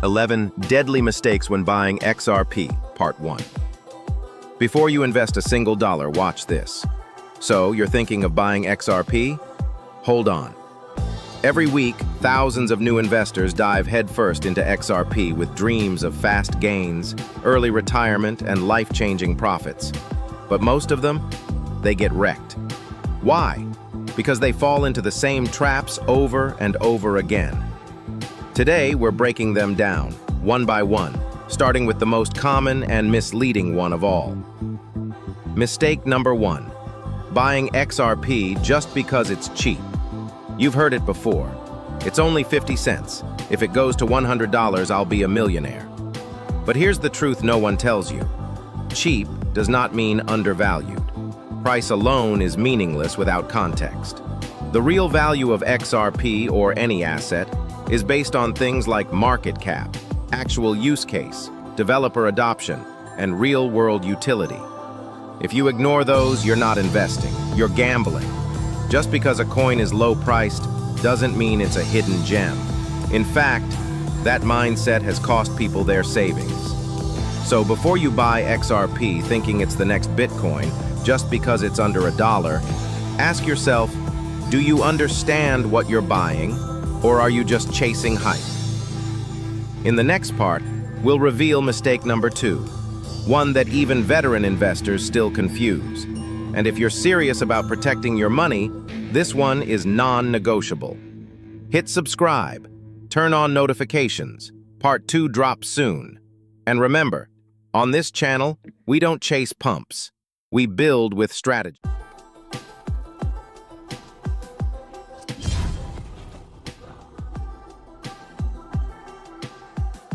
11 Deadly Mistakes When Buying XRP, Part 1. Before you invest a single dollar, watch this. So, you're thinking of buying XRP? Hold on. Every week, thousands of new investors dive headfirst into XRP with dreams of fast gains, early retirement, and life-changing profits. But most of them, they get wrecked. Why? Because they fall into the same traps over and over again. Today, we're breaking them down, one by one, starting with the most common and misleading one of all. Mistake number 1. Buying XRP just because it's cheap. You've heard it before. It's only 50 cents. If it goes to $100, I'll be a millionaire. But here's the truth no one tells you. Cheap does not mean undervalued. Price alone is meaningless without context. The real value of XRP or any asset is based on things like market cap, actual use case, developer adoption, and real-world utility. If you ignore those, you're not investing, you're gambling. Just because a coin is low-priced doesn't mean it's a hidden gem. In fact, that mindset has cost people their savings. So before you buy XRP thinking it's the next Bitcoin just because it's under $1, ask yourself, do you understand what you're buying? Or are you just chasing hype? In the next part, we'll reveal mistake number 2, one that even veteran investors still confuse. And if you're serious about protecting your money, this one is non-negotiable. Hit subscribe, turn on notifications. Part 2 drops soon. And remember, on this channel, we don't chase pumps. We build with strategy.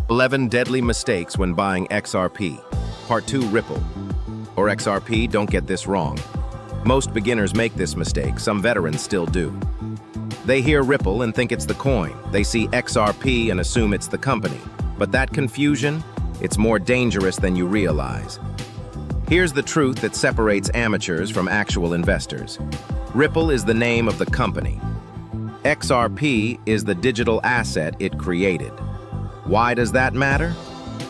11 Deadly Mistakes When Buying XRP, Part 2 Ripple. Or XRP, don't get this wrong. Most beginners make this mistake, some veterans still do. They hear Ripple and think it's the coin. They see XRP and assume it's the company. But that confusion, it's more dangerous than you realize. Here's the truth that separates amateurs from actual investors. Ripple is the name of the company. XRP is the digital asset it created. Why does that matter?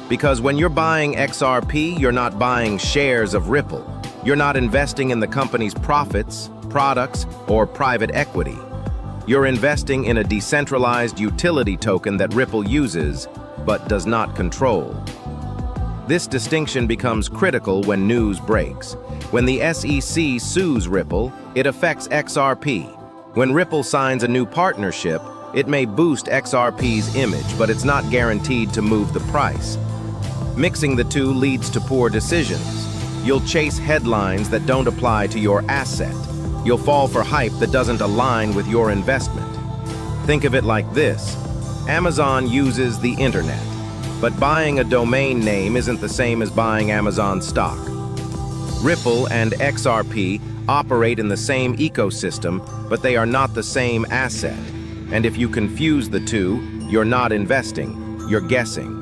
Because when you're buying XRP, you're not buying shares of Ripple. You're not investing in the company's profits, products, or private equity. You're investing in a decentralized utility token that Ripple uses, but does not control. This distinction becomes critical when news breaks. When the SEC sues Ripple, it affects XRP. When Ripple signs a new partnership, it may boost XRP's image, but it's not guaranteed to move the price. Mixing the two leads to poor decisions. You'll chase headlines that don't apply to your asset. You'll fall for hype that doesn't align with your investment. Think of it like this. Amazon uses the internet, but buying a domain name isn't the same as buying Amazon stock. Ripple and XRP operate in the same ecosystem, but they are not the same asset. And if you confuse the two, you're not investing, you're guessing.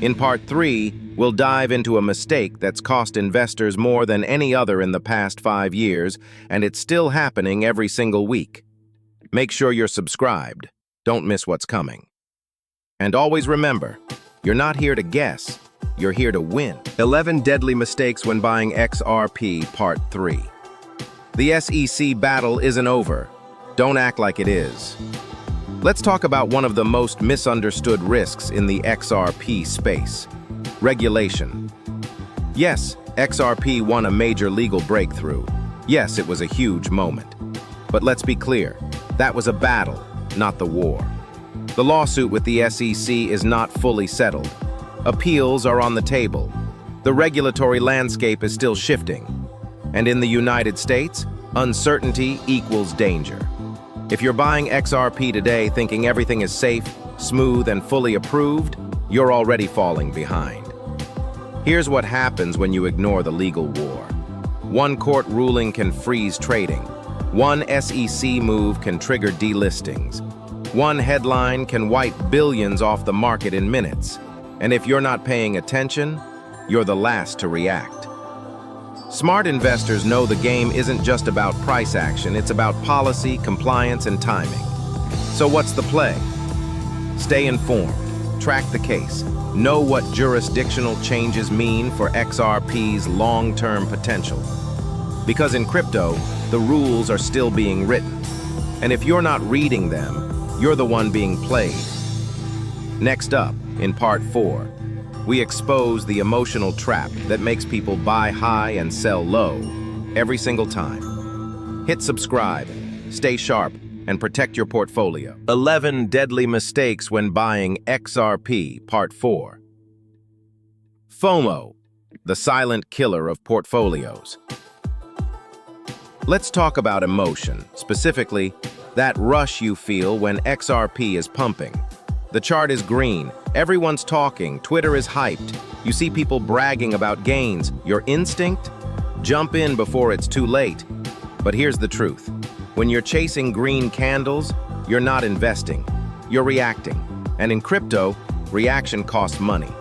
In Part 3, we'll dive into a mistake that's cost investors more than any other in the past 5 years, and it's still happening every single week. Make sure you're subscribed. Don't miss what's coming. And always remember, you're not here to guess, you're here to win. 11 Deadly Mistakes When Buying XRP, Part 3. The SEC battle isn't over. Don't act like it is. Let's talk about one of the most misunderstood risks in the XRP space: regulation. Yes, XRP won a major legal breakthrough. Yes, it was a huge moment. But let's be clear, that was a battle, not the war. The lawsuit with the SEC is not fully settled. Appeals are on the table. The regulatory landscape is still shifting. And in the United States, uncertainty equals danger. If you're buying XRP today thinking everything is safe, smooth, and fully approved, you're already falling behind. Here's what happens when you ignore the legal war. One court ruling can freeze trading. One SEC move can trigger delistings. One headline can wipe billions off the market in minutes. And if you're not paying attention, you're the last to react. Smart investors know the game isn't just about price action, it's about policy, compliance, and timing. So what's the play? Stay informed, track the case. Know what jurisdictional changes mean for XRP's long-term potential. Because in crypto, the rules are still being written. And if you're not reading them, you're the one being played. Next up, in part 4, we expose the emotional trap that makes people buy high and sell low every single time. Hit subscribe, stay sharp, and protect your portfolio. 11 Deadly Mistakes When Buying XRP, Part 4. FOMO, the silent killer of portfolios. Let's talk about emotion, specifically that rush you feel when XRP is pumping. The chart is green, everyone's talking, Twitter is hyped, you see people bragging about gains. Your instinct? Jump in before it's too late. But here's the truth. When you're chasing green candles, you're not investing, you're reacting. And in crypto, reaction costs money.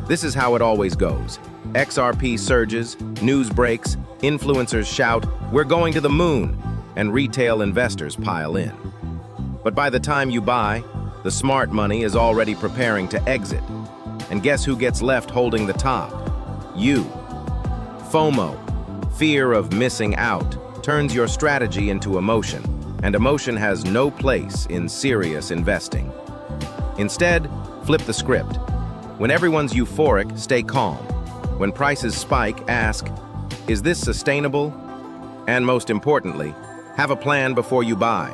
This is how it always goes. XRP surges, news breaks, influencers shout, "We're going to the moon," and retail investors pile in. But by the time you buy, the smart money is already preparing to exit. And guess who gets left holding the top? You. FOMO, fear of missing out, turns your strategy into emotion, and emotion has no place in serious investing. Instead, flip the script. When everyone's euphoric, stay calm. When prices spike, ask, is this sustainable? And most importantly, have a plan before you buy,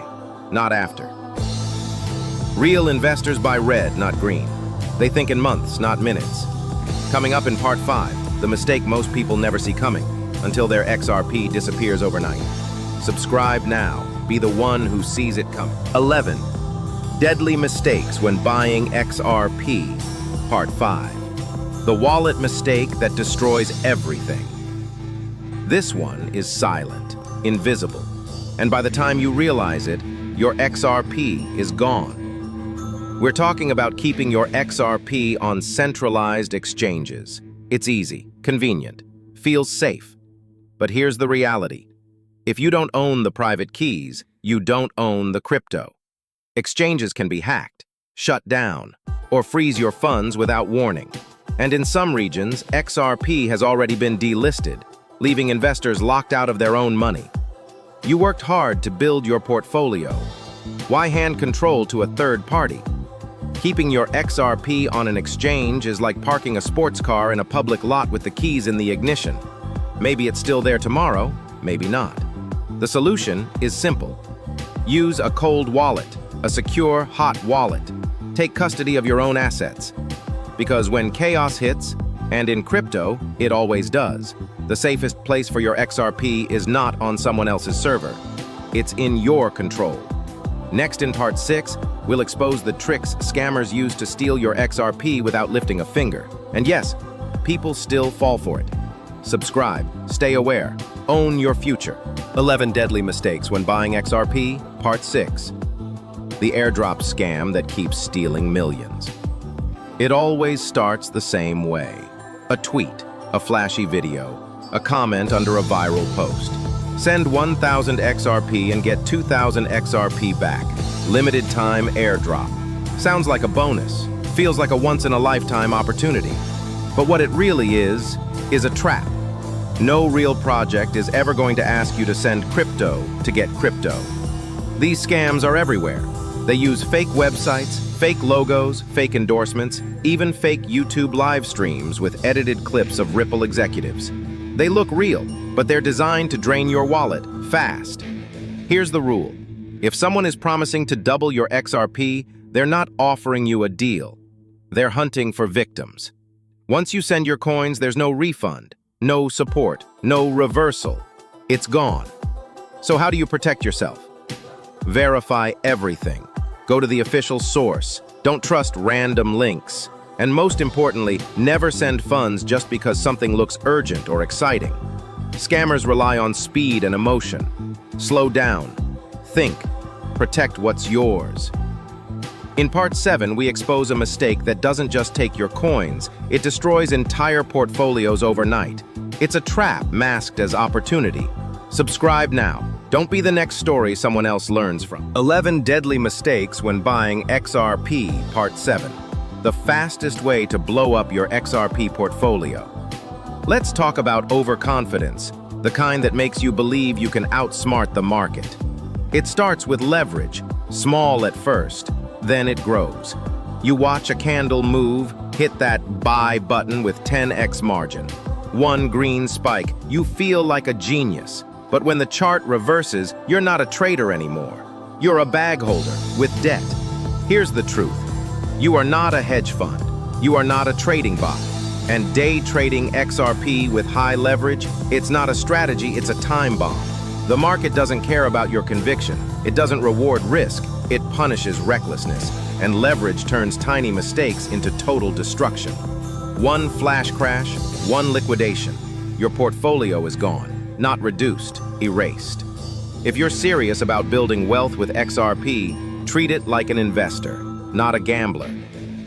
not after. Real investors buy red, not green. They think in months, not minutes. Coming up in part 5, the mistake most people never see coming until their XRP disappears overnight. Subscribe now. Be the one who sees it coming. 11 Deadly Mistakes When Buying XRP, Part 5. The wallet mistake that destroys everything. This one is silent, invisible, and by the time you realize it, your XRP is gone. We're talking about keeping your XRP on centralized exchanges. It's easy, convenient, feels safe. But here's the reality. If you don't own the private keys, you don't own the crypto. Exchanges can be hacked, shut down, or freeze your funds without warning. And in some regions, XRP has already been delisted, leaving investors locked out of their own money. You worked hard to build your portfolio. Why hand control to a third party? Keeping your XRP on an exchange is like parking a sports car in a public lot with the keys in the ignition. Maybe it's still there tomorrow, maybe not. The solution is simple. Use a cold wallet, a secure, hot wallet. Take custody of your own assets. Because when chaos hits, and in crypto, it always does, the safest place for your XRP is not on someone else's server. It's in your control. Next in part 6, we'll expose the tricks scammers use to steal your XRP without lifting a finger. And yes, people still fall for it. Subscribe, stay aware, own your future. 11 Deadly Mistakes When Buying XRP, Part 6. The airdrop scam that keeps stealing millions. It always starts the same way. A tweet, a flashy video, a comment under a viral post. Send 1,000 XRP and get 2,000 XRP back. Limited time airdrop. Sounds like a bonus. Feels like a once-in-a-lifetime opportunity. But what it really is a trap. No real project is ever going to ask you to send crypto to get crypto. These scams are everywhere. They use fake websites, fake logos, fake endorsements, even fake YouTube live streams with edited clips of Ripple executives. They look real, but they're designed to drain your wallet fast. Here's the rule. If someone is promising to double your XRP, they're not offering you a deal. They're hunting for victims. Once you send your coins, there's no refund, no support, no reversal. It's gone. So how do you protect yourself? Verify everything. Go to the official source. Don't trust random links. And most importantly, never send funds just because something looks urgent or exciting. Scammers rely on speed and emotion. Slow down. Think. Protect what's yours. In Part 7, we expose a mistake that doesn't just take your coins, it destroys entire portfolios overnight. It's a trap masked as opportunity. Subscribe now. Don't be the next story someone else learns from. 11 Deadly Mistakes When Buying XRP, Part 7. the fastest way to blow up your XRP portfolio. Let's talk about overconfidence, the kind that makes you believe you can outsmart the market. It starts with leverage, small at first, then it grows. You watch a candle move, hit that buy button with 10x margin. One green spike, you feel like a genius. But when the chart reverses, you're not a trader anymore. You're a bag holder with debt. Here's the truth. You are not a hedge fund. You are not a trading bot. And day trading XRP with high leverage, it's not a strategy, it's a time bomb. The market doesn't care about your conviction. It doesn't reward risk. It punishes recklessness. And leverage turns tiny mistakes into total destruction. One flash crash, one liquidation. Your portfolio is gone. Not reduced, erased. If you're serious about building wealth with XRP, treat it like an investor, not a gambler.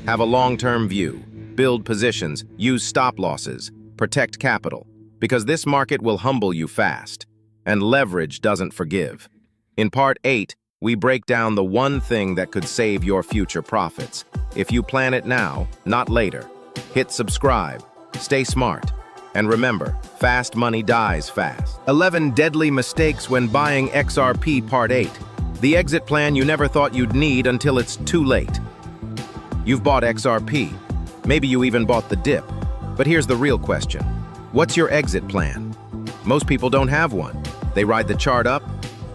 Have a long-term view, build positions, use stop losses, protect capital, because this market will humble you fast, and leverage doesn't forgive. In Part 8, we break down the one thing that could save your future profits. If you plan it now, not later. Hit subscribe, stay smart. And remember, fast money dies fast. 11 Deadly Mistakes When Buying XRP Part 8. The exit plan you never thought you'd need until it's too late. You've bought XRP. Maybe you even bought the dip. But here's the real question. What's your exit plan? Most people don't have one. They ride the chart up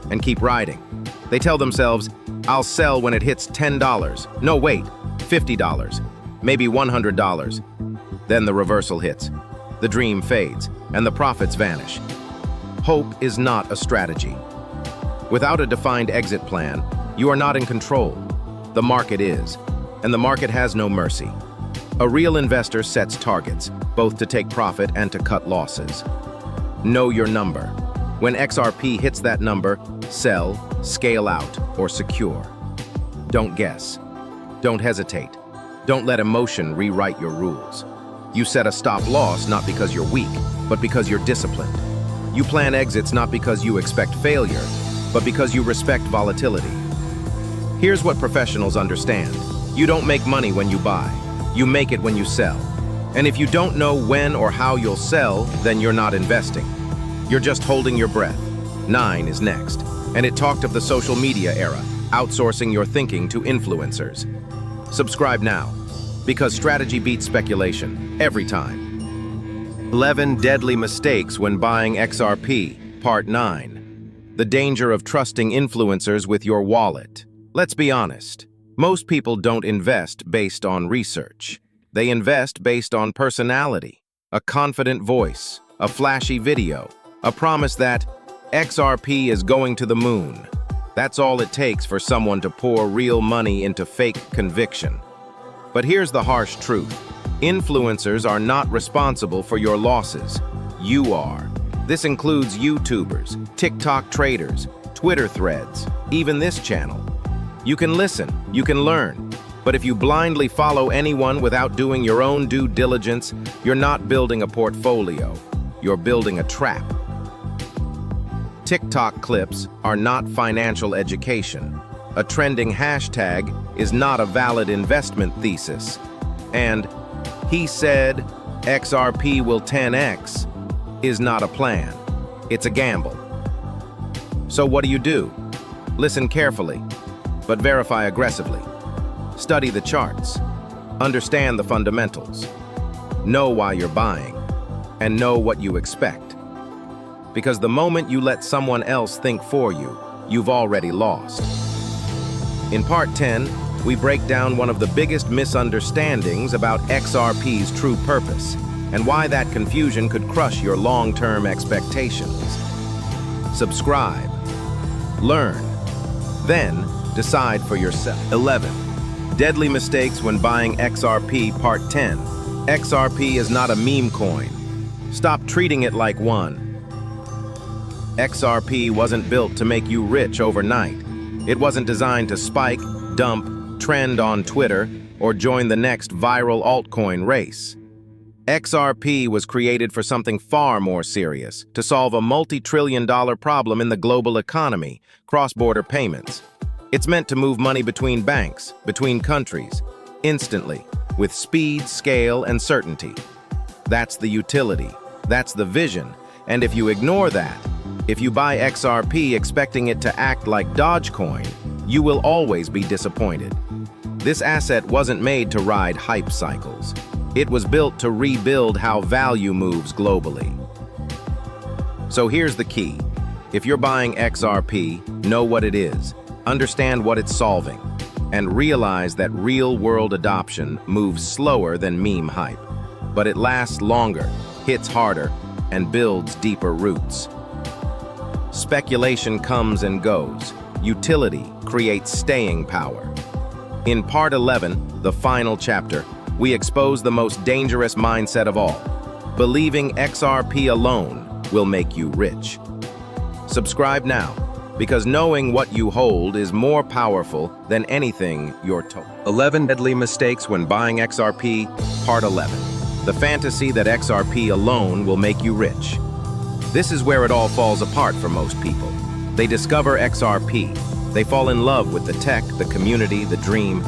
and keep riding. They tell themselves, I'll sell when it hits $10. No, wait, $50. Maybe $100. Then the reversal hits. The dream fades, and the profits vanish. Hope is not a strategy. Without a defined exit plan, you are not in control. The market is, and the market has no mercy. A real investor sets targets, both to take profit and to cut losses. Know your number. When XRP hits that number, sell, scale out, or secure. Don't guess. Don't hesitate. Don't let emotion rewrite your rules. You set a stop loss not because you're weak, but because you're disciplined. You plan exits not because you expect failure, but because you respect volatility. Here's what professionals understand. You don't make money when you buy. You make it when you sell. And if you don't know when or how you'll sell, then you're not investing. You're just holding your breath. 9 is next. And it talked of the social media era, outsourcing your thinking to influencers. Subscribe now, because strategy beats speculation, every time. 11 Deadly Mistakes When Buying XRP, Part 9. The danger of trusting influencers with your wallet. Let's be honest. Most people don't invest based on research. They invest based on personality, a confident voice, a flashy video, a promise that XRP is going to the moon. That's all it takes for someone to pour real money into fake conviction. But here's the harsh truth. Influencers are not responsible for your losses. You are. This includes YouTubers, TikTok traders, Twitter threads, even this channel. You can listen, you can learn, but if you blindly follow anyone without doing your own due diligence, you're not building a portfolio, you're building a trap. TikTok clips are not financial education. A trending hashtag is not a valid investment thesis. And he said XRP will 10x is not a plan. It's a gamble. So what do? Listen carefully, but verify aggressively. Study the charts. Understand the fundamentals. Know why you're buying, and know what you expect. Because the moment you let someone else think for you, you've already lost. In Part 10, we break down one of the biggest misunderstandings about XRP's true purpose and why that confusion could crush your long-term expectations. Subscribe, learn, then decide for yourself. 11. Deadly Mistakes When Buying XRP Part 10. XRP is not a meme coin. Stop treating it like one. XRP wasn't built to make you rich overnight. It wasn't designed to spike, dump, trend on Twitter, or join the next viral altcoin race. XRP was created for something far more serious, to solve a multi-trillion-dollar problem in the global economy, cross-border payments. It's meant to move money between banks, between countries, instantly, with speed, scale, and certainty. That's the utility. That's the vision. And if you ignore that, if you buy XRP expecting it to act like Dogecoin, you will always be disappointed. This asset wasn't made to ride hype cycles. It was built to rebuild how value moves globally. So here's the key. If you're buying XRP, know what it is, understand what it's solving, and realize that real-world adoption moves slower than meme hype. But it lasts longer, hits harder, and builds deeper roots. Speculation comes and goes. Utility creates staying power. In Part 11, the final chapter, we expose the most dangerous mindset of all. Believing XRP alone will make you rich. Subscribe now, because knowing what you hold is more powerful than anything you're told. 11 Deadly Mistakes When Buying XRP, Part 11. The fantasy that XRP alone will make you rich. This is where it all falls apart for most people. They discover XRP. They fall in love with the tech, the community, the dream,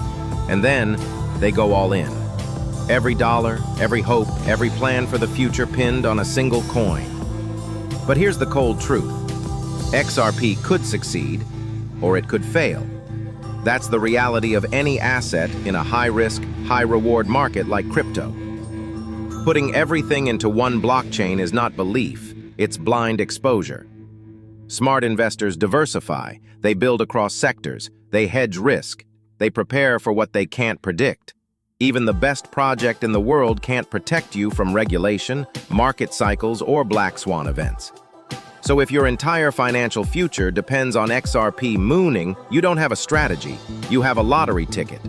and then they go all in. Every dollar, every hope, every plan for the future pinned on a single coin. But here's the cold truth. XRP could succeed, or it could fail. That's the reality of any asset in a high-risk, high-reward market like crypto. Putting everything into one blockchain is not belief, it's blind exposure. Smart investors diversify, they build across sectors, they hedge risk, they prepare for what they can't predict. Even the best project in the world can't protect you from regulation, market cycles, or black swan events. So if your entire financial future depends on XRP mooning, you don't have a strategy, you have a lottery ticket.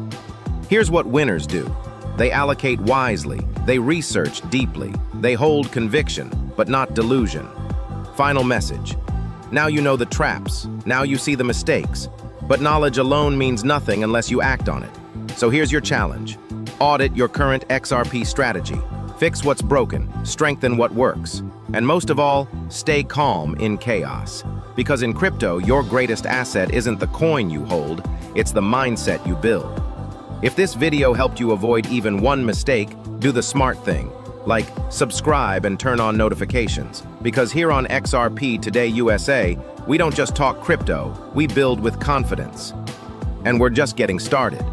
Here's what winners do. They allocate wisely, they research deeply, they hold conviction, but not delusion. Final message. Now you know the traps, now you see the mistakes, but knowledge alone means nothing unless you act on it. So here's your challenge. Audit your current XRP strategy. Fix what's broken, strengthen what works, and most of all, stay calm in chaos. Because in crypto, your greatest asset isn't the coin you hold, it's the mindset you build. If this video helped you avoid even one mistake, do the smart thing, like subscribe and turn on notifications. Because here on XRP Today USA, we don't just talk crypto, we build with confidence. And we're just getting started.